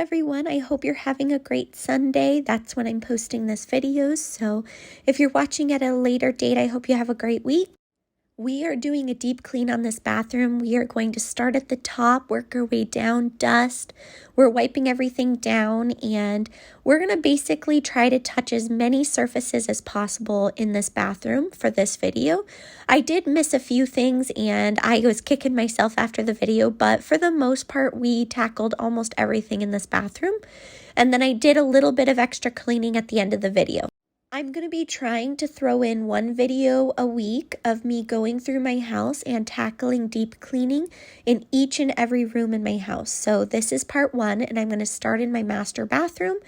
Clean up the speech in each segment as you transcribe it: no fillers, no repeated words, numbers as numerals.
everyone. I hope you're having a great Sunday. That's when I'm posting this video. So if you're watching at a later date, I hope you have a great week. We are doing a deep clean on this bathroom. We are going to start at the top, work our way down, dust. We're wiping everything down, and we're going to basically try to touch as many surfaces as possible in this bathroom for this video. I did miss a few things, and I was kicking myself after the video, but for the most part, we tackled almost everything in this bathroom. And then I did a little bit of extra cleaning at the end of the video. I'm going to be trying to throw in one video a week of me going through my house and tackling deep cleaning in each and every room in my house. So this is part one, and I'm going to start in my master bathroom,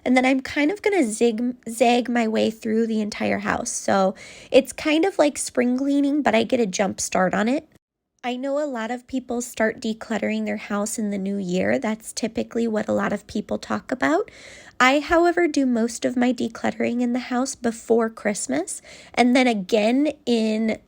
and then I'm kind of going to zigzag my way through the entire house. So it's kind of like spring cleaning, but I get a jump start on it. I know a lot of people start decluttering their house in the new year. That's typically what a lot of people talk about. I, however, do most of my decluttering in the house before Christmas, and then again in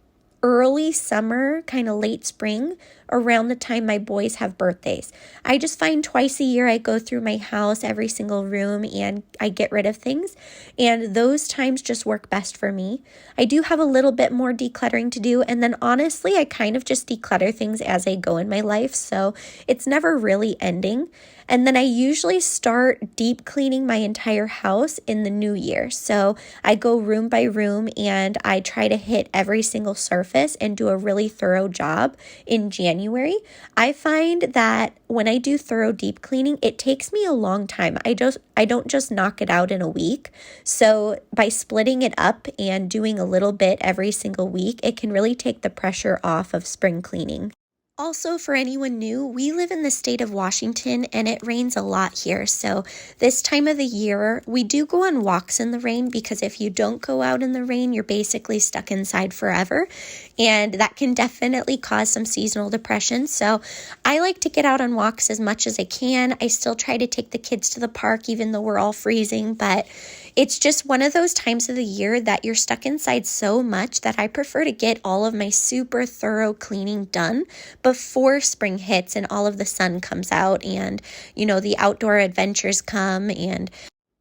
early summer, kind of late spring, around the time my boys have birthdays. I just find twice a year I go through my house, every single room, and I get rid of things, and those times just work best for me. I do have a little bit more decluttering to do, and then honestly, I kind of just declutter things as I go in my life, so it's never really ending. And then I usually start deep cleaning my entire house in the new year. So I go room by room, and I try to hit every single surface and do a really thorough job in January. I find that when I do thorough deep cleaning, it takes me a long time. I don't just knock it out in a week. So by splitting it up and doing a little bit every single week, it can really take the pressure off of spring cleaning. Also, for anyone new, we live in the state of Washington, and it rains a lot here. So this time of the year, we do go on walks in the rain, because if you don't go out in the rain, you're basically stuck inside forever. And that can definitely cause some seasonal depression. So I like to get out on walks as much as I can. I still try to take the kids to the park, even though we're all freezing, but it's just one of those times of the year that you're stuck inside so much that I prefer to get all of my super thorough cleaning done before spring hits and all of the sun comes out, and, the outdoor adventures come, and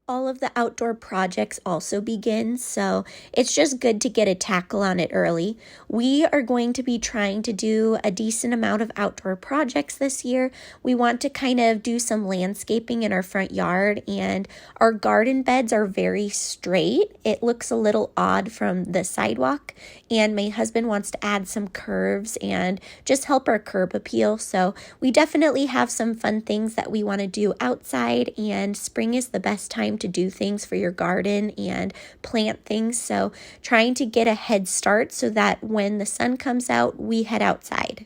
all of the outdoor projects also begin, so it's just good to get a tackle on it early. We are going to be trying to do a decent amount of outdoor projects this year. We want to kind of do some landscaping in our front yard, and our garden beds are very straight. It looks a little odd from the sidewalk, and my husband wants to add some curves and just help our curb appeal. So we definitely have some fun things that we want to do outside, and spring is the best time to do things for your garden and plant things. So trying to get a head start so that when the sun comes out, we head outside.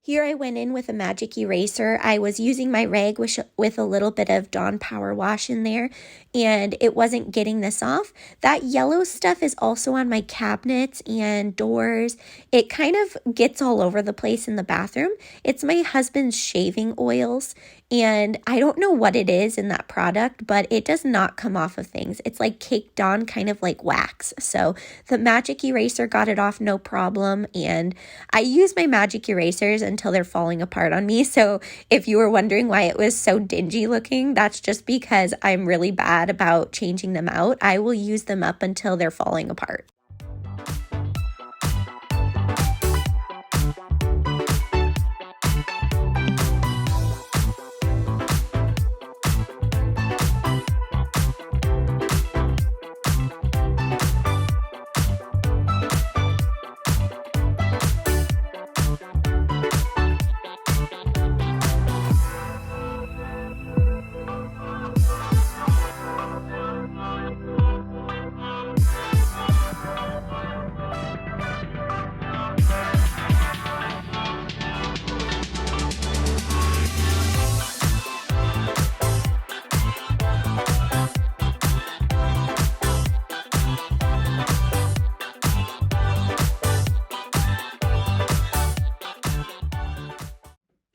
Here I went in with a magic eraser. I was using my rag with a little bit of Dawn Power Wash in there, and it wasn't getting this off. That yellow stuff is also on my cabinets and doors. It kind of gets all over the place in the bathroom. It's my husband's shaving oils, and I don't know what it is in that product, but it does not come off of things. It's like caked on, kind of like wax. So the magic eraser got it off no problem, and I use my magic erasers until they're falling apart on me. So if you were wondering why it was so dingy looking, that's just because I'm really bad about changing them out. I will use them up until they're falling apart.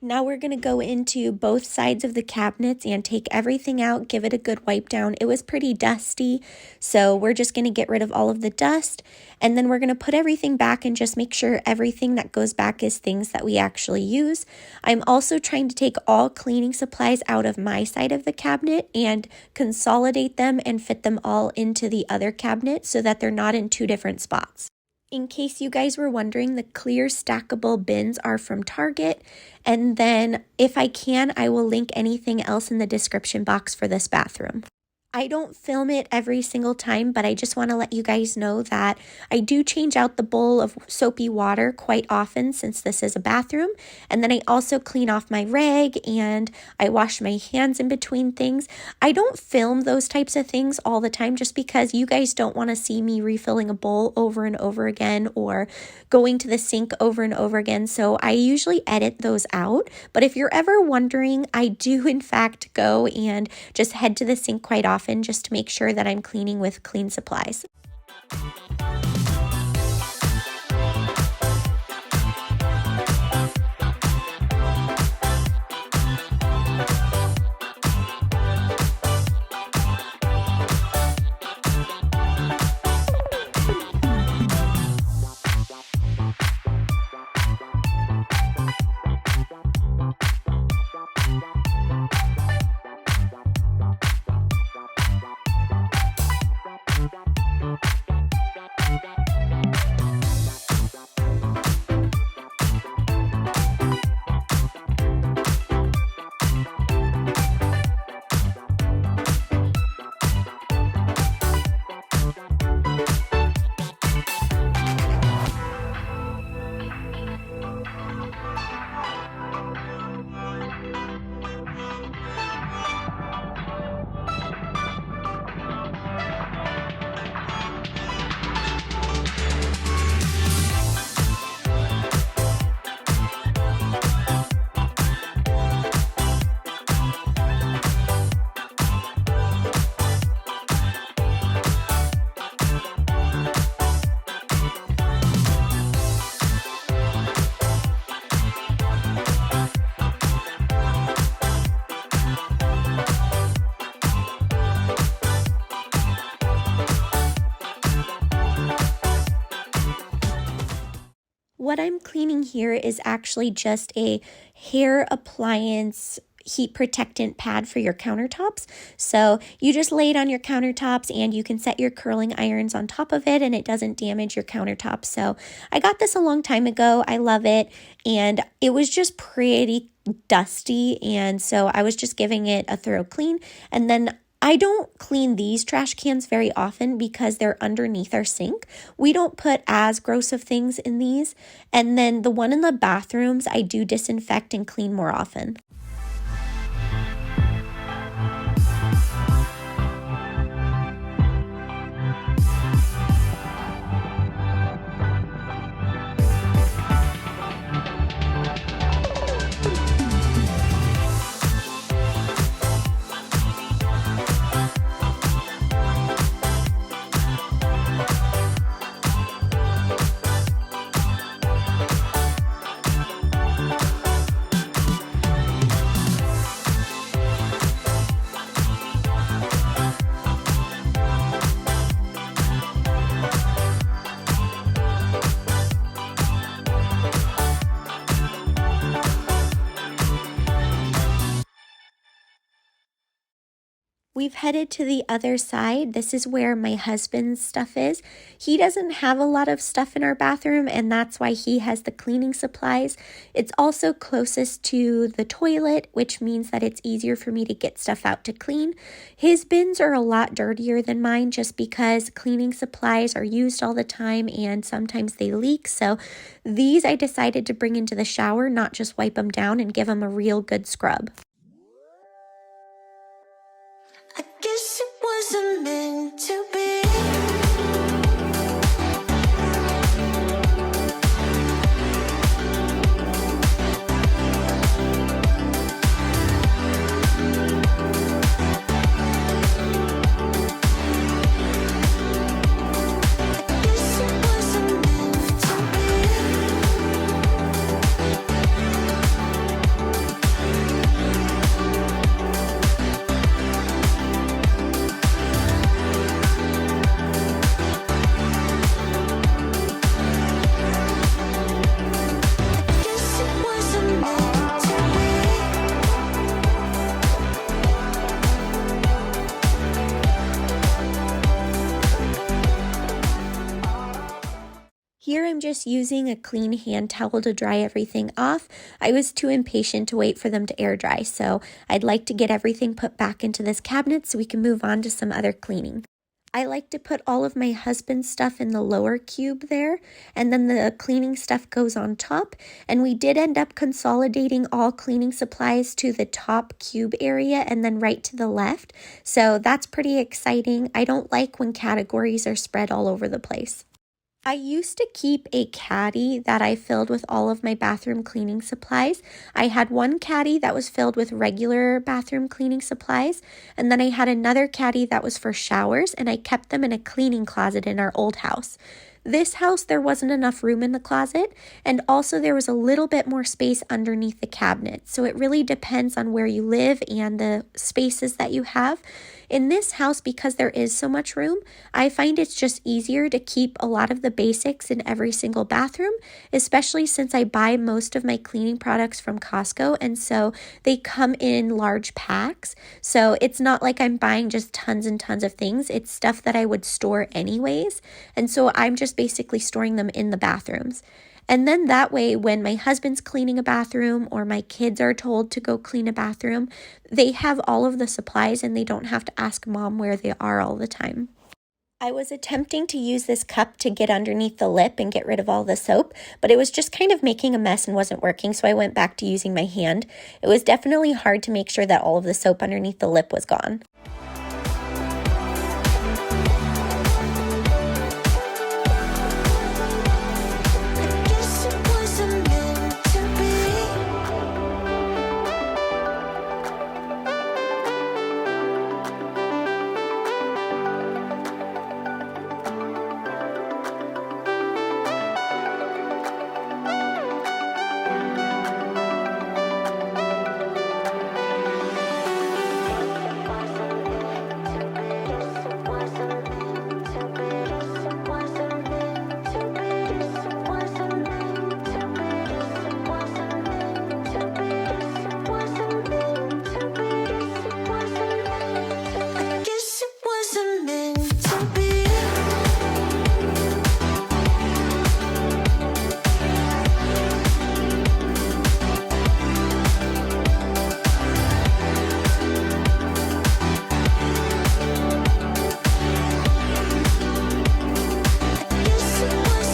Now we're going to go into both sides of the cabinets and take everything out, give it a good wipe down. It was pretty dusty, so we're just going to get rid of all of the dust, and then we're going to put everything back and just make sure everything that goes back is things that we actually use. I'm also trying to take all cleaning supplies out of my side of the cabinet and consolidate them and fit them all into the other cabinet so that they're not in two different spots. In case you guys were wondering, the clear stackable bins are from Target. And then if I can, I will link anything else in the description box for this bathroom. I don't film it every single time, but I just want to let you guys know that I do change out the bowl of soapy water quite often since this is a bathroom. And then I also clean off my rag and I wash my hands in between things. I don't film those types of things all the time just because you guys don't want to see me refilling a bowl over and over again or going to the sink over and over again. So I usually edit those out. But if you're ever wondering, I do in fact go and just head to the sink quite often just to make sure that I'm cleaning with clean supplies. What I'm cleaning here is actually just a hair appliance heat protectant pad for your countertops. So you just lay it on your countertops and you can set your curling irons on top of it and it doesn't damage your countertops. So I got this a long time ago. I love it. And it was just pretty dusty. And so I was just giving it a thorough clean. And then I don't clean these trash cans very often because they're underneath our sink. We don't put as gross of things in these. And then the one in the bathrooms, I do disinfect and clean more often. We've headed to the other side. This is where my husband's stuff is. He doesn't have a lot of stuff in our bathroom, and that's why he has the cleaning supplies. It's also closest to the toilet, which means that it's easier for me to get stuff out to clean. His bins are a lot dirtier than mine just because cleaning supplies are used all the time and sometimes they leak. So these I decided to bring into the shower, not just wipe them down and give them a real good scrub. I guess it wasn't meant to be. Here I'm just using a clean hand towel to dry everything off. I was too impatient to wait for them to air dry, so I'd like to get everything put back into this cabinet so we can move on to some other cleaning. I like to put all of my husband's stuff in the lower cube there, and then the cleaning stuff goes on top. And we did end up consolidating all cleaning supplies to the top cube area and then right to the left. So that's pretty exciting. I don't like when categories are spread all over the place. I used to keep a caddy that I filled with all of my bathroom cleaning supplies. I had one caddy that was filled with regular bathroom cleaning supplies, and then I had another caddy that was for showers, and I kept them in a cleaning closet in our old house. This house, there wasn't enough room in the closet, and also there was a little bit more space underneath the cabinet. So it really depends on where you live and the spaces that you have. In this house, because there is so much room, I find it's just easier to keep a lot of the basics in every single bathroom, especially since I buy most of my cleaning products from Costco, and so they come in large packs. So it's not like I'm buying just tons and tons of things. It's stuff that I would store anyways, and so I'm just basically storing them in the bathrooms. And then that way, when my husband's cleaning a bathroom or my kids are told to go clean a bathroom, they have all of the supplies and they don't have to ask mom where they are all the time. I was attempting to use this cup to get underneath the lip and get rid of all the soap, but it was just kind of making a mess and wasn't working, so I went back to using my hand. It was definitely hard to make sure that all of the soap underneath the lip was gone. Guess it wasn't meant to be. I guess it wasn't meant to be.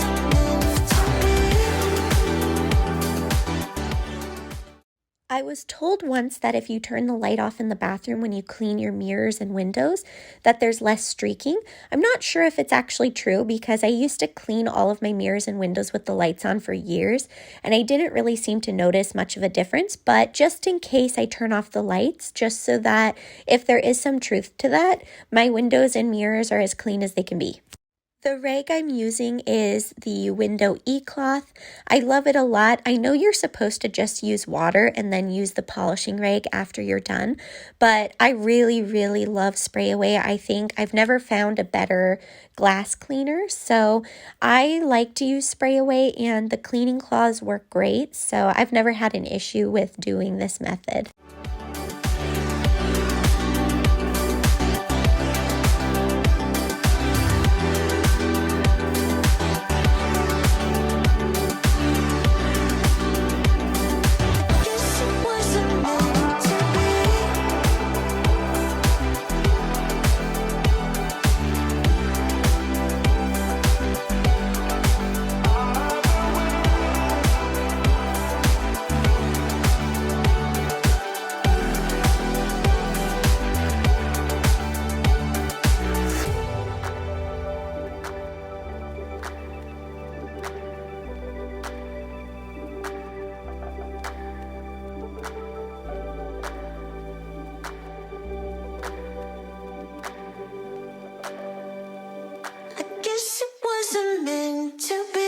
Guess it wasn't meant to be. I was told once that if you turn the light off in the bathroom when you clean your mirrors and windows, that there's less streaking. I'm not sure if it's actually true because I used to clean all of my mirrors and windows with the lights on for years, and I didn't really seem to notice much of a difference, but just in case I turn off the lights, just so that if there is some truth to that, my windows and mirrors are as clean as they can be. The rag I'm using is the Window E-Cloth. I love it a lot. I know you're supposed to just use water and then use the polishing rag after you're done, but I really, really love Spray Away. I think I've never found a better glass cleaner, so I like to use Spray Away, and the cleaning cloths work great, so I've never had an issue with doing this method. Guess it wasn't meant to be. I guess it wasn't meant to be.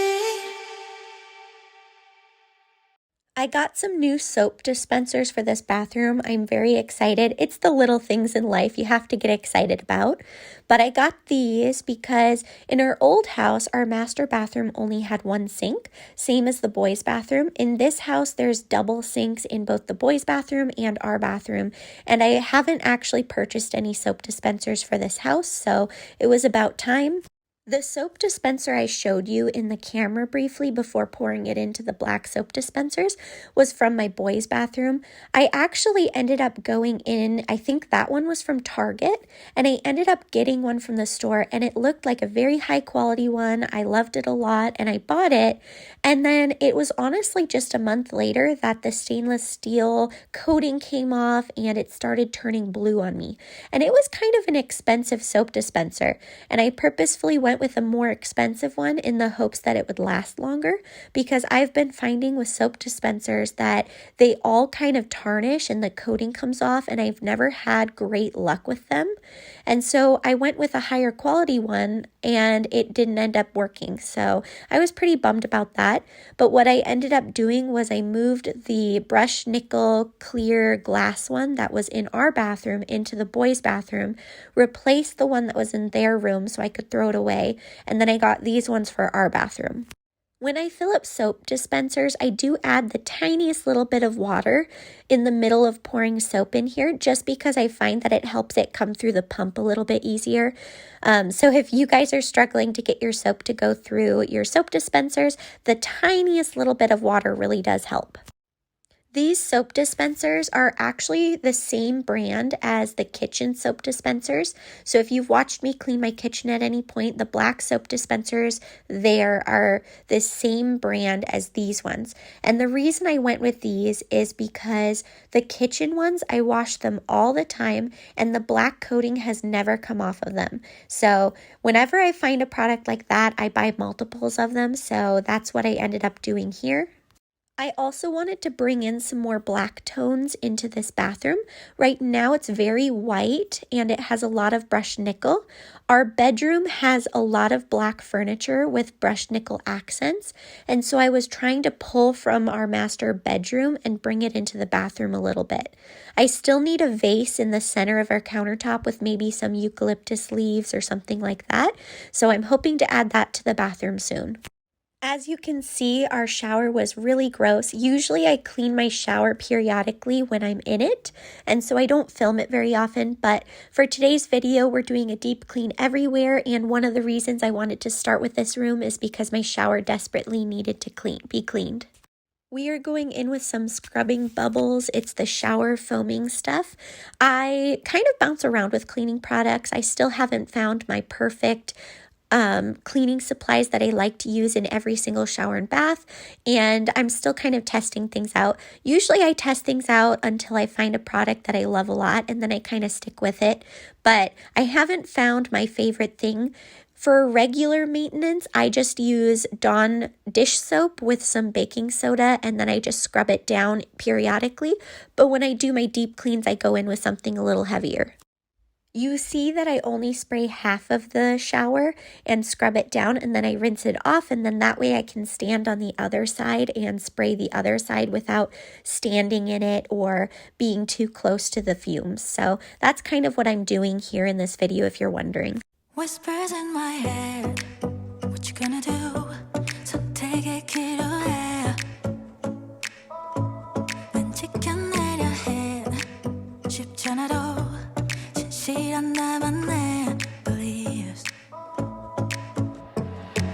I got some new soap dispensers for this bathroom. I'm very excited. It's the little things in life you have to get excited about. But I got these because in our old house, our master bathroom only had one sink, same as the boys' bathroom. In this house, there's double sinks in both the boys' bathroom and our bathroom. And I haven't actually purchased any soap dispensers for this house, so it was about time. The soap dispenser I showed you in the camera briefly before pouring it into the black soap dispensers was from my boys' bathroom. I actually ended up going in, I think that one was from Target, and I ended up getting one from the store, and it looked like a very high quality one. I loved it a lot, and I bought it, and then it was honestly just a month later that the stainless steel coating came off and it started turning blue on me. And it was kind of an expensive soap dispenser, and I purposefully went with a more expensive one in the hopes that it would last longer, because I've been finding with soap dispensers that they all kind of tarnish and the coating comes off, and I've never had great luck with them. And so I went with a higher quality one and it didn't end up working. So I was pretty bummed about that. But what I ended up doing was I moved the brushed nickel clear glass one that was in our bathroom into the boys' bathroom, replaced the one that was in their room so I could throw it away, and then I got these ones for our bathroom. When I fill up soap dispensers, I do add the tiniest little bit of water in the middle of pouring soap in here, just because I find that it helps it come through the pump a little bit easier. So if you guys are struggling to get your soap to go through your soap dispensers, the tiniest little bit of water really does help. These soap dispensers are actually the same brand as the kitchen soap dispensers. So if you've watched me clean my kitchen at any point, the black soap dispensers there are the same brand as these ones. And the reason I went with these is because the kitchen ones, I wash them all the time and the black coating has never come off of them. So whenever I find a product like that, I buy multiples of them. So that's what I ended up doing here. I also wanted to bring in some more black tones into this bathroom. Right now it's very white and it has a lot of brushed nickel. Our bedroom has a lot of black furniture with brushed nickel accents, and so I was trying to pull from our master bedroom and bring it into the bathroom a little bit. I still need a vase in the center of our countertop with maybe some eucalyptus leaves or something like that, so I'm hoping to add that to the bathroom soon. As you can see, our shower was really gross. Usually I clean my shower periodically when I'm in it, and so I don't film it very often, but for today's video, we're doing a deep clean everywhere, and one of the reasons I wanted to start with this room is because my shower desperately needed to be cleaned. We are going in with some scrubbing bubbles. It's the shower foaming stuff. I kind of bounce around with cleaning products. I still haven't found my perfect cleaning supplies that I like to use in every single shower and bath, and I'm still kind of testing things out. Usually I test things out until I find a product that I love a lot, and then I kind of stick with it, but I haven't found my favorite thing. For regular maintenance, I just use Dawn dish soap with some baking soda, and then I just scrub it down periodically, but when I do my deep cleans, I go in with something a little heavier. You see that I only spray half of the shower and scrub it down, and then I rinse it off, and then that way I can stand on the other side and spray the other side without standing in it or being too close to the fumes. So that's kind of what I'm doing here in this video, if you're wondering. Whispers in my head, what you gonna do? 선택의 기로에 왠지 껴내려 해 쉽지 않아도 진실한 나만의 beliefs.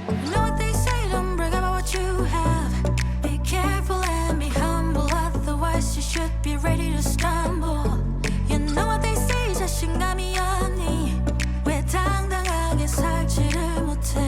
You know what they say, don't brag about what you have. Be careful and be humble, otherwise you should be ready to stumble. You know what they say, 자신감이 없니? 왜 당당하게 살지를 못해?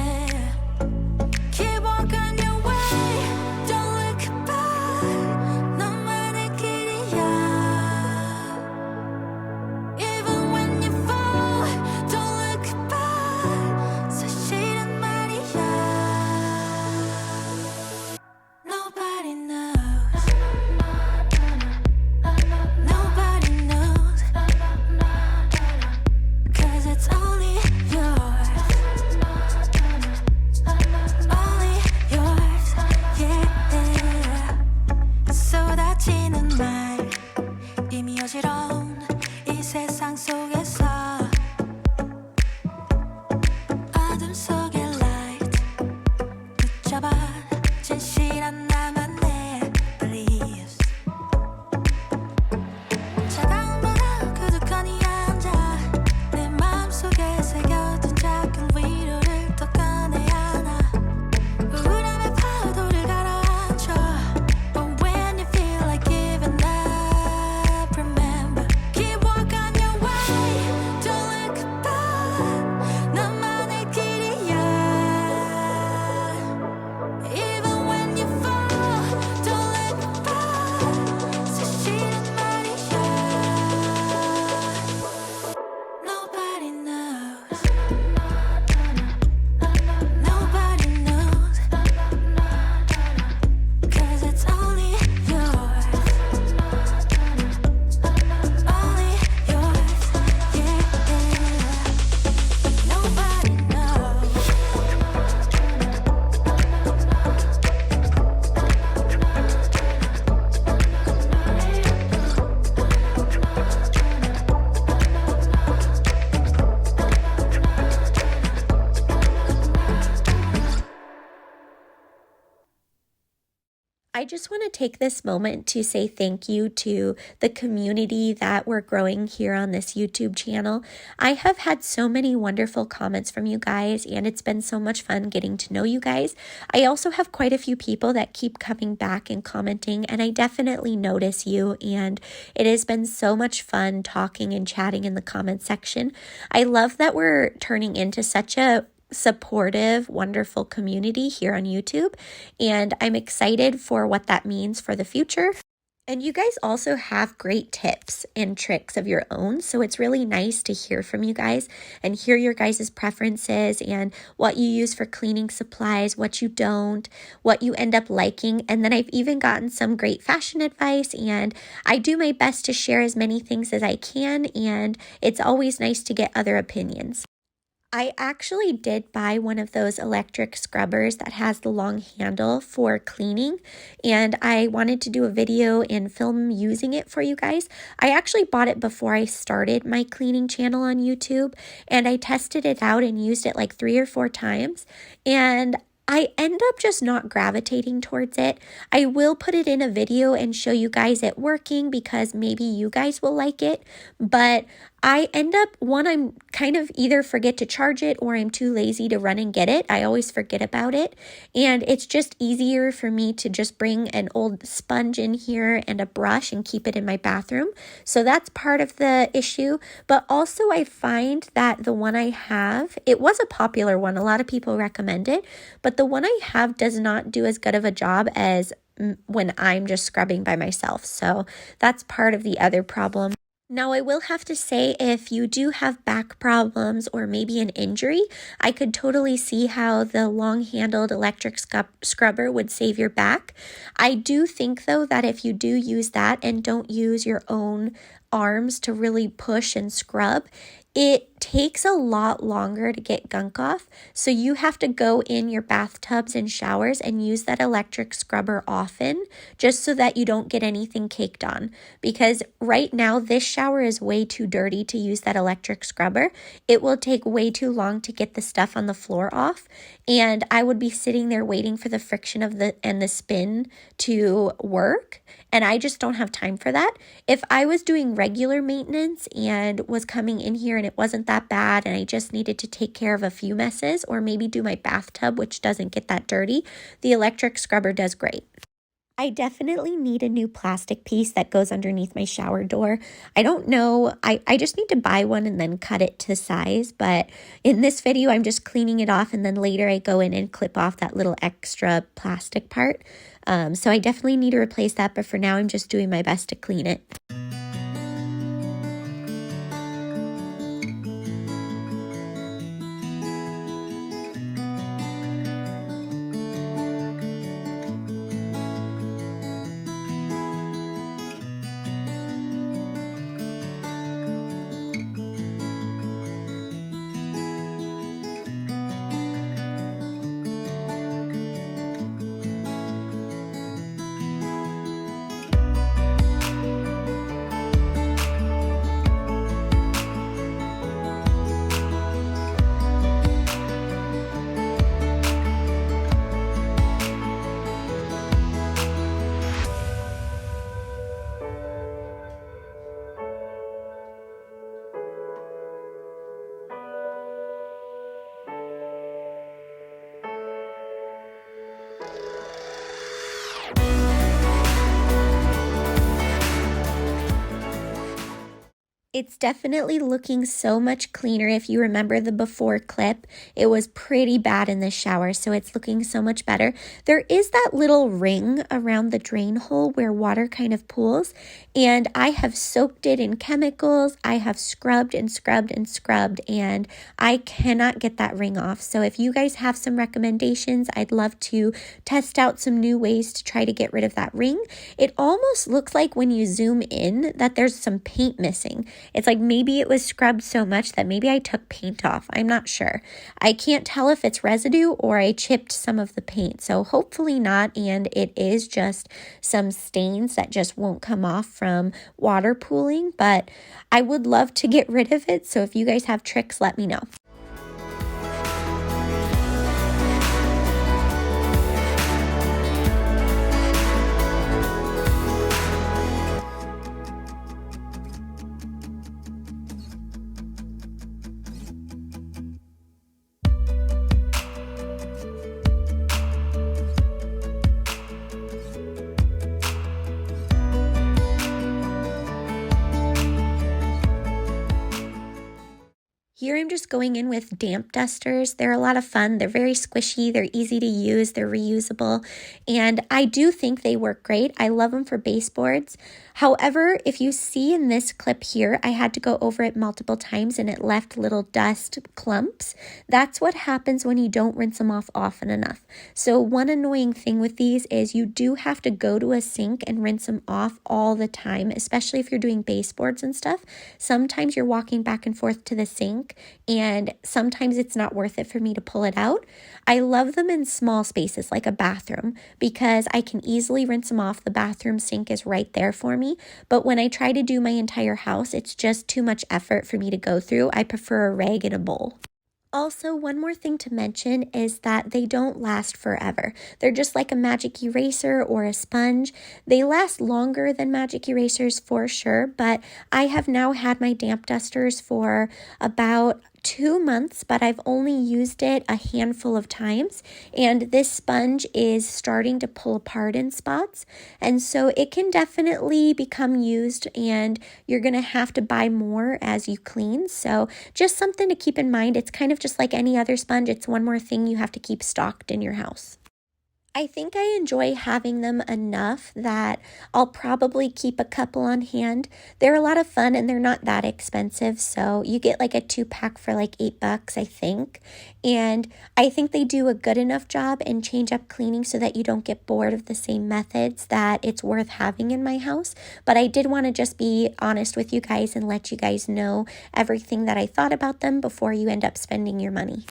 I just want to take this moment to say thank you to the community that we're growing here on this YouTube channel. I have had so many wonderful comments from you guys, and it's been so much fun getting to know you guys. I also have quite a few people that keep coming back and commenting, and I definitely notice you, and it has been so much fun talking and chatting in the comment section. I love that we're turning into such a supportive, wonderful community here on YouTube, and I'm excited for what that means for the future. And you guys also have great tips and tricks of your own, so it's really nice to hear from you guys and hear your guys' preferences and what you use for cleaning supplies, what you don't, what you end up liking. And then I've even gotten some great fashion advice, and I do my best to share as many things as I can, and it's always nice to get other opinions. I actually did buy one of those electric scrubbers that has the long handle for cleaning, and I wanted to do a video and film using it for you guys. I actually bought it before I started my cleaning channel on YouTube, and I tested it out and used it like 3 or 4 times, and I end up just not gravitating towards it. I will put it in a video and show you guys it working because maybe you guys will like it, but I end up, I'm kind of either forget to charge it or I'm too lazy to run and get it. I always forget about it, and it's just easier for me to just bring an old sponge in here and a brush and keep it in my bathroom. So that's part of the issue, but also I find that the one I have, it was a popular one. A lot of people recommend it, but the one I have does not do as good of a job as when I'm just scrubbing by myself. So that's part of the other problem. Now, I will have to say, if you do have back problems or maybe an injury, I could totally see how the long-handled electric scrubber would save your back. I do think, though, that if you do use that and don't use your own arms to really push and scrub, it takes a lot longer to get gunk off, so you have to go in your bathtubs and showers and use that electric scrubber often, just so that you don't get anything caked on. Because right now, this shower is way too dirty to use that electric scrubber. It will take way too long to get the stuff on the floor off, and I would be sitting there waiting for the friction of the spin to work, and I just don't have time for that. If I was doing regular maintenance and was coming in here and it wasn't that bad and I just needed to take care of a few messes or maybe do my bathtub, which doesn't get that dirty, the electric scrubber does great. I definitely need a new plastic piece that goes underneath my shower door. I don't know, I just need to buy one and then cut it to size, but in this video I'm just cleaning it off, and then later I go in and clip off that little extra plastic part. So I definitely need to replace that, but for now I'm just doing my best to clean it. It's definitely looking so much cleaner. If you remember the before clip, it was pretty bad in the shower, so it's looking so much better. There is that little ring around the drain hole where water kind of pools, and I have soaked it in chemicals. I have scrubbed and scrubbed and scrubbed, and I cannot get that ring off. So if you guys have some recommendations, I'd love to test out some new ways to try to get rid of that ring. It almost looks like when you zoom in that there's some paint missing. It's like maybe it was scrubbed so much that maybe I took paint off. I'm not sure. I can't tell if it's residue or I chipped some of the paint. So hopefully not, and it is just some stains that just won't come off from water pooling. But I would love to get rid of it. So if you guys have tricks, let me know. Here I'm just going in with damp dusters. They're a lot of fun. They're very squishy. They're easy to use. They're reusable. And I do think they work great. I love them for baseboards. However, if you see in this clip here, I had to go over it multiple times and it left little dust clumps. That's what happens when you don't rinse them off often enough. So one annoying thing with these is you do have to go to a sink and rinse them off all the time, especially if you're doing baseboards and stuff. Sometimes you're walking back and forth to the sink and sometimes it's not worth it for me to pull it out. I love them in small spaces like a bathroom because I can easily rinse them off. The bathroom sink is right there for me. But when I try to do my entire house, it's just too much effort for me to go through. I prefer a rag and a bowl. Also, one more thing to mention is that they don't last forever. They're just like a magic eraser or a sponge. They last longer than magic erasers for sure, but I have now had my damp dusters for about 2 months, but I've only used it a handful of times, and this sponge is starting to pull apart in spots, and so it can definitely become used, and you're going to have to buy more as you clean. So just something to keep in mind. It's kind of just like any other sponge. It's one more thing you have to keep stocked in your house. I think I enjoy having them enough that I'll probably keep a couple on hand. They're a lot of fun and they're not that expensive. So you get like a 2-pack for like $8, I think. And I think they do a good enough job and change up cleaning so that you don't get bored of the same methods, that it's worth having in my house. But I did want to just be honest with you guys and let you guys know everything that I thought about them before you end up spending your money.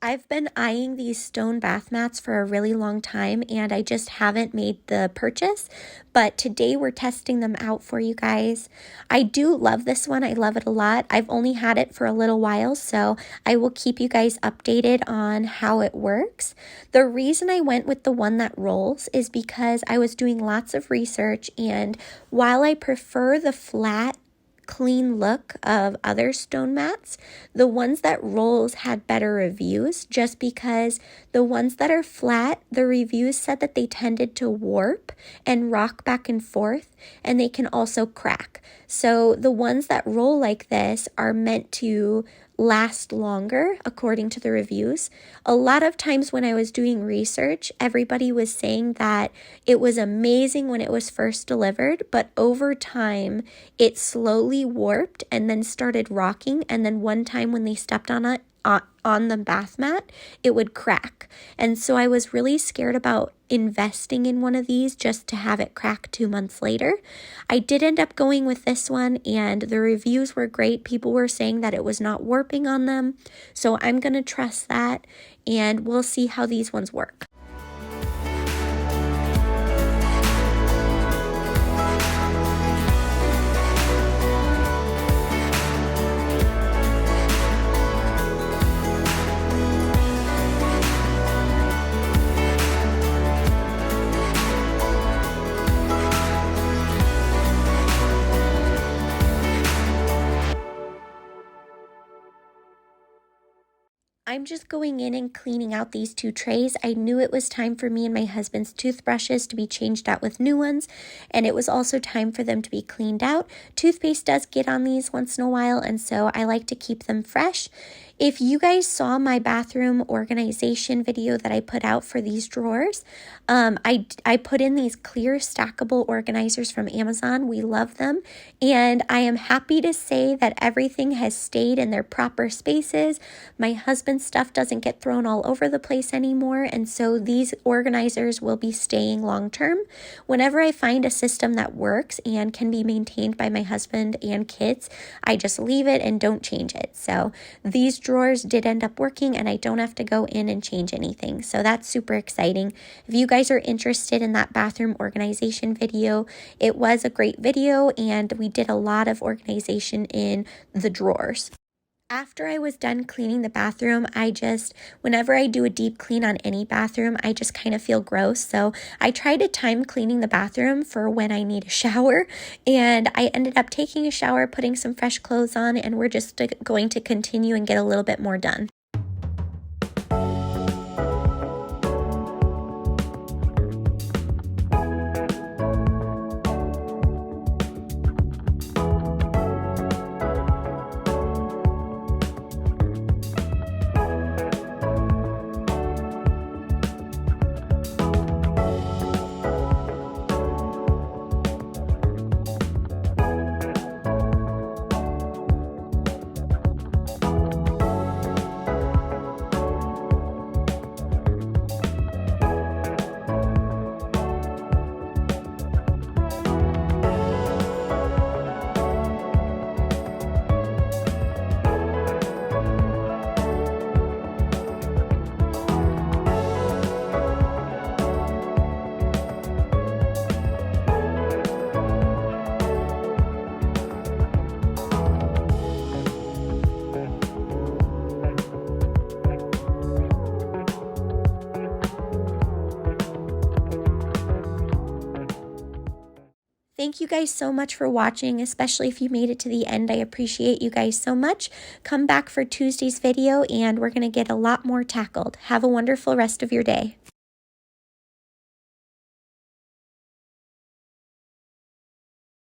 I've been eyeing these stone bath mats for a really long time and I just haven't made the purchase, but today we're testing them out for you guys. I do love this one. I love it a lot. I've only had it for a little while, so I will keep you guys updated on how it works. The reason I went with the one that rolls is because I was doing lots of research, and while I prefer the flat clean look of other stone mats, the ones that rolls had better reviews, just because the ones that are flat, the reviews said that they tended to warp and rock back and forth, and they can also crack. So the ones that roll like this are meant to last longer, according to the reviews. A lot of times when I was doing research, everybody was saying that it was amazing when it was first delivered, but over time it slowly warped and then started rocking, and then one time when they stepped on it on the bath mat, it would crack. And so I was really scared about investing in one of these just to have it crack 2 months later. I did end up going with this one, and the reviews were great. People were saying that it was not warping on them. So I'm going to trust that, and we'll see how these ones work. I'm just going in and cleaning out these 2 trays. I knew it was time for me and my husband's toothbrushes to be changed out with new ones, and it was also time for them to be cleaned out. Toothpaste does get on these once in a while, and so I like to keep them fresh. If you guys saw my bathroom organization video that I put out for these drawers, I put in these clear stackable organizers from Amazon. We love them, and I am happy to say that everything has stayed in their proper spaces. My husband's stuff doesn't get thrown all over the place anymore, and so these organizers will be staying long term. Whenever I find a system that works and can be maintained by my husband and kids, I just leave it and don't change it. So these drawers did end up working, and I don't have to go in and change anything. So that's super exciting. If you guys are interested in that bathroom organization video, it was a great video, and we did a lot of organization in the drawers. After I was done cleaning the bathroom, whenever I do a deep clean on any bathroom, I just kind of feel gross. So I try to time cleaning the bathroom for when I need a shower. And I ended up taking a shower, putting some fresh clothes on, and we're just going to continue and get a little bit more done. Thank you guys so much for watching, especially if you made it to the end. I appreciate you guys so much. Come back for Tuesday's video, and we're going to get a lot more tackled. Have a wonderful rest of your day.